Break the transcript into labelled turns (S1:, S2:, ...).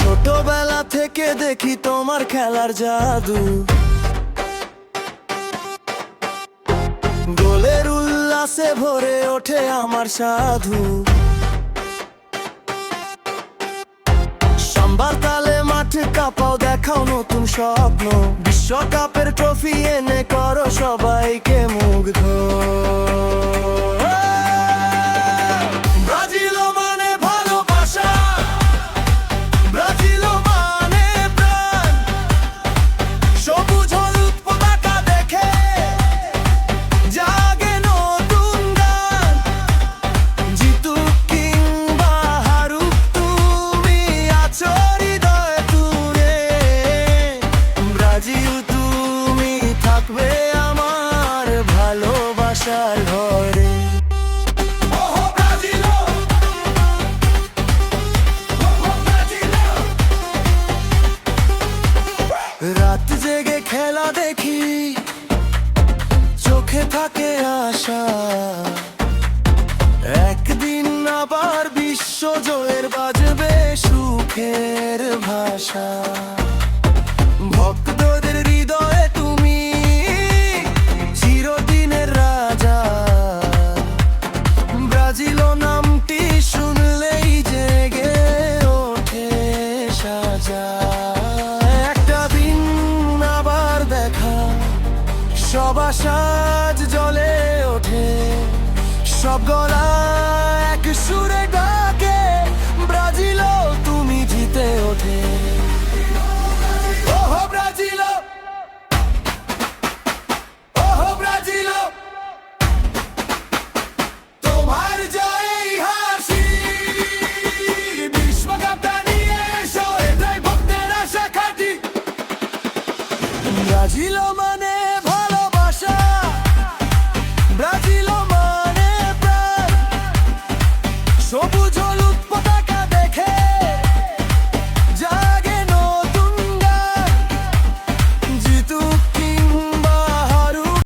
S1: ছোটবেলা থেকে দেখি তোমার খেলার জাদু, গোলের উল্লাসে ভরে ওঠে আমার সাধু। সাম্বার তালে মাঠে কাঁপাও, দেখাও নতুন স্বপ্ন, বিশ্বকাপের ট্রফি এনে করো সবাইকে মুগ্ধ। ব্রাজিল মানে ভালোবাসা, ব্রাজিল মানে প্রাণ, সবুজ হলুদ পতাকা দেখে জাগে নতুন গান। জিতুক কিংবা হারুক তুমি আছো হৃদয়ে তুলে, ব্রাজিল তুমি থাকবে আমার ভালোবাসার ঘরে। রাত জেগে খেলা দেখি, চোখে থাকে আশা, একদিন আবার বিশ্ব জয়ের বাজবে সুখের ভাষা। ভক্তদের হৃদয়ে